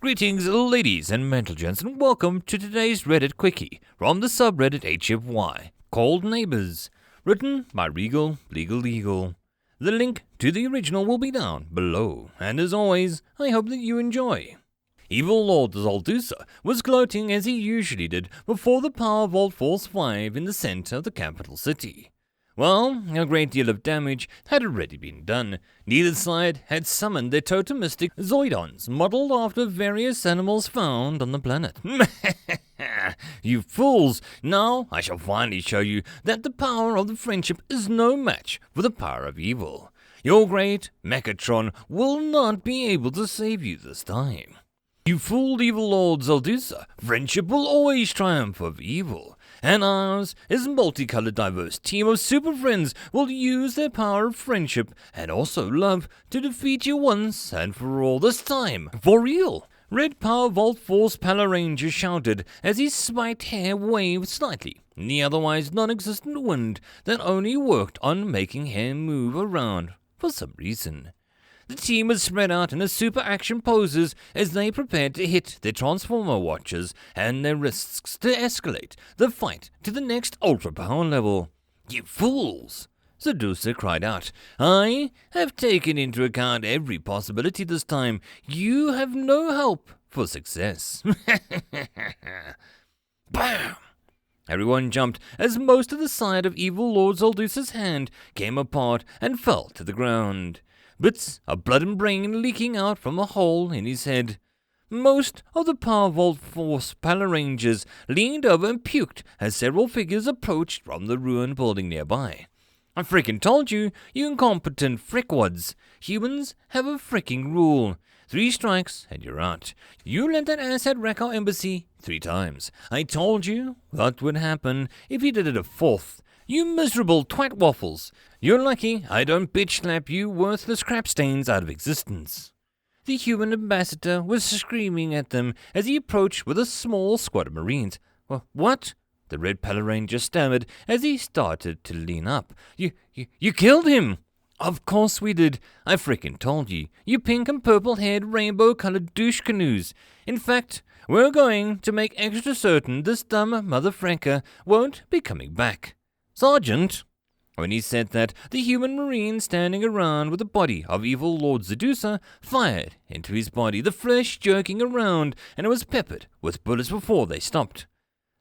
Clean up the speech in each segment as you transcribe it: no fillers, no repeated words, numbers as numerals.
Greetings, ladies and gents, and welcome to today's Reddit Quickie from the subreddit HFY, called Neighbors, written by Legal. The link to the original will be down below, and as always, I hope that you enjoy. Evil Lord Zaldusa was gloating as he usually did before the Power Vault Force 5 in the center of the capital city. Well, a great deal of damage had already been done. Neither side had summoned their totemistic Zoidons, modeled after various animals found on the planet. You fools! Now I shall finally show you that the power of the friendship is no match for the power of evil. Your great Mechatron will not be able to save you this time. You fooled Evil Lord Zaldusa. Friendship will always triumph over evil. And ours, his multicolored diverse team of super friends, will use their power of friendship and also love to defeat you once and for all this time. For real! Red Power Vault Force Pala Ranger shouted as his spiked hair waved slightly in the otherwise non-existent wind that only worked on making hair move around for some reason. The team was spread out in a super action poses as they prepared to hit their Transformer watches and their wrists to escalate the fight to the next ultra power level. You fools! Seducer cried out. I have taken into account every possibility this time. You have no help for success. Bam! Everyone jumped as most of the side of Evil Lord Zaldusa's hand came apart and fell to the ground. Bits of blood and brain leaking out from a hole in his head. Most of the Power Vault Force Pala Rangers leaned over and puked as several figures approached from the ruined building nearby. I freaking told you, you incompetent frickwads. Humans have a freaking rule. 3 strikes and you're out. You let that asshat wreck our embassy 3 times. I told you what would happen if you did it a 4th. You miserable twat waffles. You're lucky I don't bitch slap you worthless crap stains out of existence. The human ambassador was screaming at them as he approached with a small squad of Marines. What? The Red Pala Ranger stammered as he started to lean up. You killed him! Of course we did. I frickin' told you. You pink and purple-haired rainbow-colored douche canoes. In fact, we're going to make extra certain this dumb motherfranker won't be coming back. Sergeant! When he said that, the human marine standing around with the body of Evil Lord Zaldusa fired into his body, the flesh jerking around, and it was peppered with bullets before they stopped.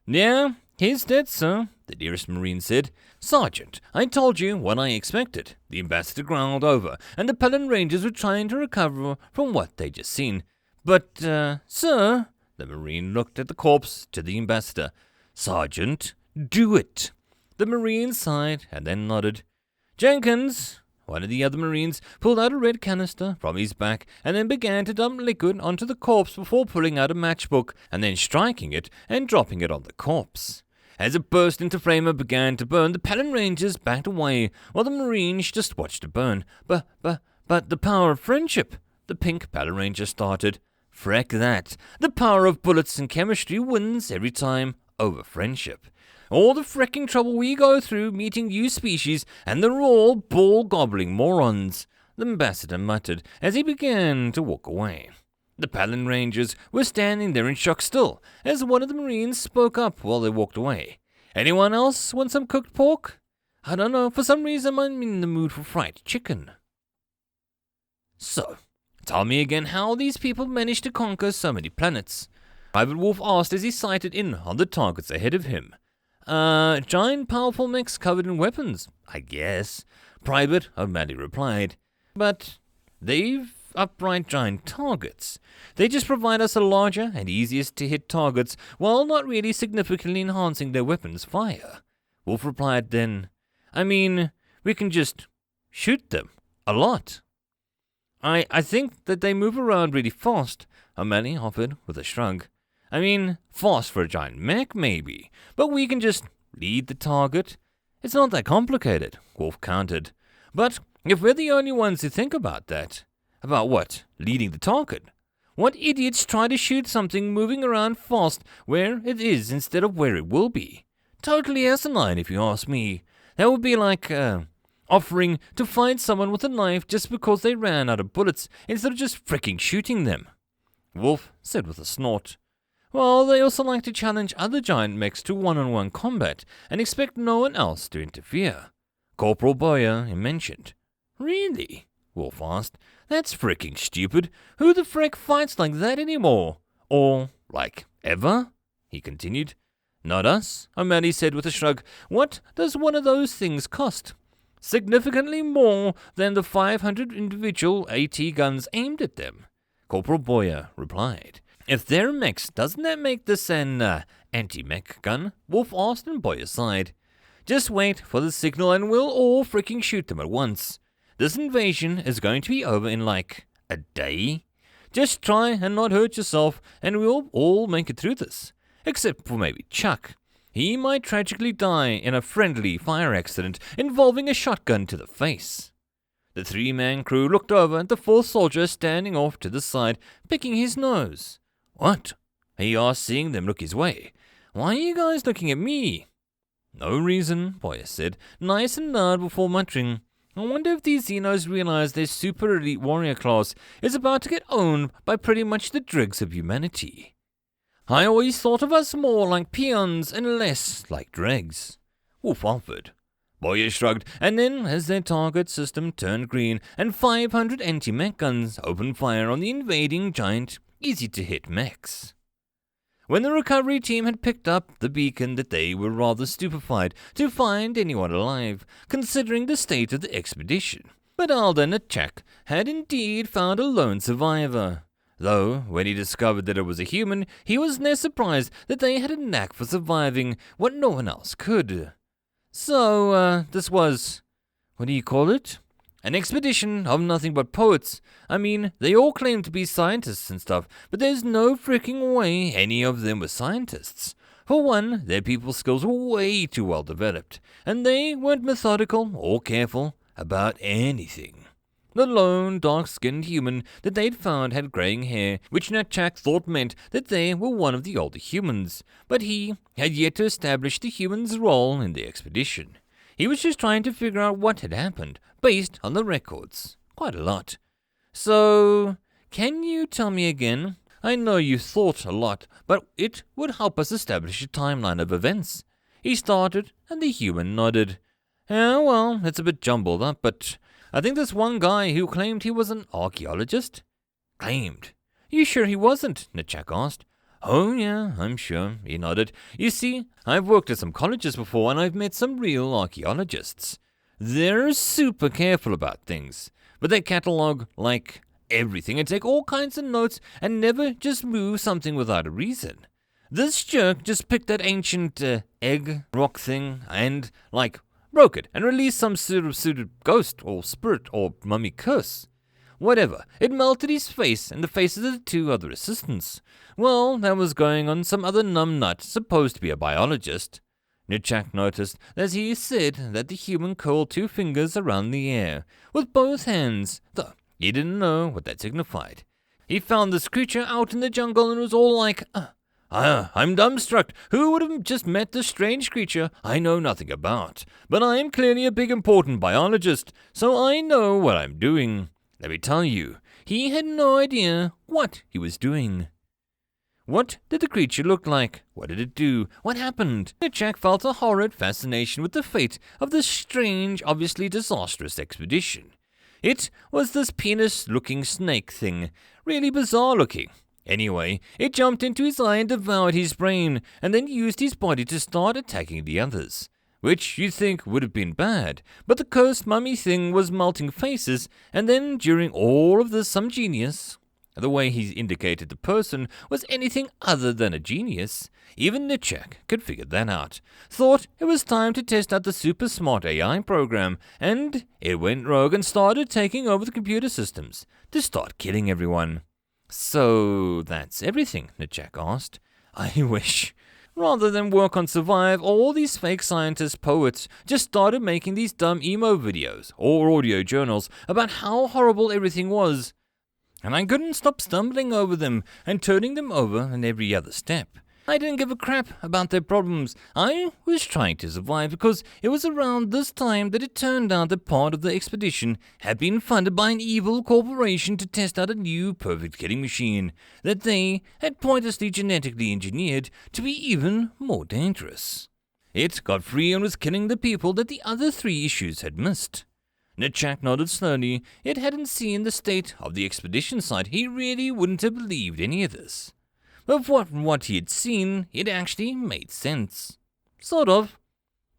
Yeah, he's dead, sir, the nearest marine said. Sergeant, I told you what I expected. The ambassador growled over, and the Pala Rangers were trying to recover from what they'd just seen. But, sir, the marine looked at the corpse to the ambassador. Sergeant, do it. The Marine sighed and then nodded. Jenkins, one of the other Marines, pulled out a red canister from his back and then began to dump liquid onto the corpse before pulling out a matchbook and then striking it and dropping it on the corpse. As it burst into flame and began to burn, the Pala Rangers backed away while the Marines just watched it burn. But the power of friendship, the pink Pala Ranger started. Freck that. The power of bullets and chemistry wins every time over friendship. All the fricking trouble we go through meeting new species, and they're all ball-gobbling morons, the ambassador muttered as he began to walk away. The Pala Rangers were standing there in shock still, as one of the Marines spoke up while they walked away. Anyone else want some cooked pork? I don't know, for some reason I'm in the mood for fried chicken. So, tell me again how these people managed to conquer so many planets. Private Wolf asked as he sighted in on the targets ahead of him. Giant powerful mechs covered in weapons, I guess, Private O'Malley replied. But they've upright giant targets. They just provide us a larger and easiest to hit targets while not really significantly enhancing their weapons' fire. Wolf replied then, I mean, we can just shoot them. A lot. I think that they move around really fast, O'Malley offered with a shrug. I mean, fast for a giant mech, maybe, but we can just lead the target. It's not that complicated, Wolf countered. But if we're the only ones who think about that, about what? Leading the target? What idiots try to shoot something moving around fast where it is instead of where it will be? Totally asinine, if you ask me. That would be like, offering to fight someone with a knife just because they ran out of bullets instead of just fricking shooting them. Wolf said with a snort. Well, they also like to challenge other giant mechs to one-on-one combat and expect no one else to interfere, Corporal Boyer mentioned. Really? Wolf asked. That's freaking stupid. Who the frick fights like that anymore? Or, like, ever? He continued. Not us, O'Malley said with a shrug. What does one of those things cost? Significantly more than the 500 individual AT guns aimed at them, Corporal Boyer replied. If they're mechs, doesn't that make this an anti-mech gun? Wolf asked and Boyer sighed. Just wait for the signal and we'll all freaking shoot them at once. This invasion is going to be over in like a day. Just try and not hurt yourself and we'll all make it through this. Except for maybe Chuck. He might tragically die in a friendly fire accident involving a shotgun to the face. The three-man crew looked over at the fourth soldier standing off to the side, picking his nose. What? He asked, seeing them look his way. Why are you guys looking at me? No reason, Boyer said, nice and loud before muttering. I wonder if these Xenos realize their super elite warrior class is about to get owned by pretty much the dregs of humanity. I always thought of us more like peons and less like dregs. Wolf offered. Boyer shrugged, and then, as their target system turned green and 500 anti-mech guns opened fire on the invading giant, easy-to-hit mechs. When the recovery team had picked up the beacon, that they were rather stupefied to find anyone alive, considering the state of the expedition. But Alden Chak had indeed found a lone survivor. Though, when he discovered that it was a human, he was less surprised that they had a knack for surviving what no one else could. So, this was, what do you call it? An expedition of nothing but poets. I mean, they all claim to be scientists and stuff, but there's no freaking way any of them were scientists. For one, their people skills were way too well developed, and they weren't methodical or careful about anything. The lone, dark-skinned human that they'd found had graying hair, which Natchak thought meant that they were one of the older humans, but he had yet to establish the human's role in the expedition. He was just trying to figure out what had happened, based on the records. Quite a lot. So, can you tell me again? I know you thought a lot, but it would help us establish a timeline of events. He started, and the human nodded. Yeah, well, it's a bit jumbled up, but I think there's one guy who claimed he was an archaeologist. Claimed? You sure he wasn't? Natchak asked. Oh yeah, I'm sure, he nodded. You see, I've worked at some colleges before and I've met some real archaeologists. They're super careful about things, but they catalog, like, everything and take all kinds of notes and never just move something without a reason. This jerk just picked that ancient egg rock thing and, like, broke it and released some sort of ghost or spirit or mummy curse. Whatever, it melted his face and the faces of the two other assistants. Well, that was going on some other numbnut supposed to be a biologist. Natchak noticed as he said that the human curled two fingers around the air, with both hands, though he didn't know what that signified. He found this creature out in the jungle and was all like, I'm dumbstruck. Who would have just met this strange creature I know nothing about? But I am clearly a big important biologist, so I know what I'm doing. Let me tell you, he had no idea what he was doing. What did the creature look like? What did it do? What happened? Natchak felt a horrid fascination with the fate of this strange, obviously disastrous expedition. It was this penis-looking snake thing, really bizarre-looking. Anyway, it jumped into his eye and devoured his brain, and then used his body to start attacking the others, which you'd think would have been bad, but the cursed mummy thing was melting faces, and then during all of this some genius, the way he indicated the person was anything other than a genius, even Natchak could figure that out, thought it was time to test out the super smart AI program, and it went rogue and started taking over the computer systems to start killing everyone. So that's everything? Natchak asked. I wish. Rather than work on Survive, all these fake scientist poets just started making these dumb emo videos or audio journals about how horrible everything was. And I couldn't stop stumbling over them and turning them over in every other step. I didn't give a crap about their problems. I was trying to survive because it was around this time that it turned out that part of the expedition had been funded by an evil corporation to test out a new perfect killing machine that they had pointlessly genetically engineered to be even more dangerous. It got free and was killing the people that the other 3 issues had missed. Nitchak nodded slowly. It hadn't seen the state of the expedition site. He really wouldn't have believed any of this. But what he had seen, it actually made sense. Sort of.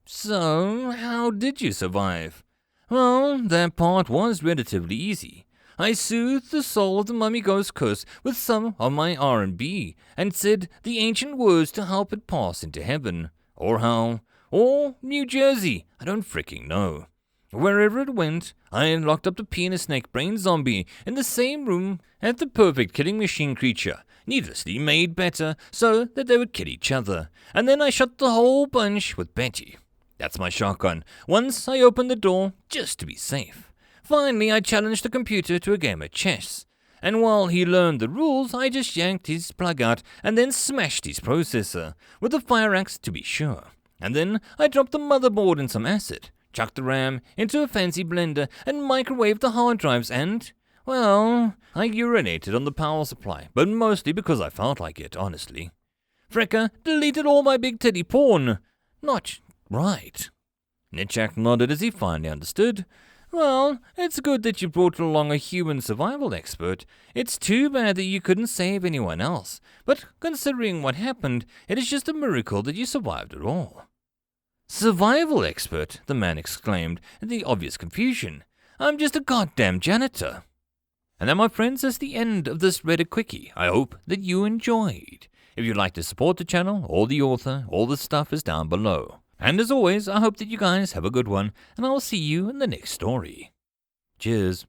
So, how did you survive? Well, that part was relatively easy. I soothed the soul of the mummy ghost curse with some of my R&B and said the ancient words to help it pass into heaven. Or hell. Or New Jersey. I don't freaking know. Wherever it went, I locked up the penis snake brain zombie in the same room as the perfect killing machine creature, needlessly made better so that they would kill each other. And then I shot the whole bunch with Betty. That's my shotgun. Once I opened the door, just to be safe. Finally, I challenged the computer to a game of chess. And while he learned the rules, I just yanked his plug out and then smashed his processor, with a fire axe to be sure. And then I dropped the motherboard in some acid, chucked the RAM into a fancy blender, and microwaved the hard drives and, well, I urinated on the power supply, but mostly because I felt like it, honestly. Frecker deleted all my big titty porn. Not right. Nitchak nodded as he finally understood. Well, it's good that you brought along a human survival expert. It's too bad that you couldn't save anyone else. But considering what happened, it is just a miracle that you survived at all. Survival expert, the man exclaimed in the obvious confusion. I'm just a goddamn janitor. And that, my friends, is the end of this Reddit quickie. I hope that you enjoyed. If you'd like to support the channel or the author, all the stuff is down below. And as always, I hope that you guys have a good one, and I will see you in the next story. Cheers.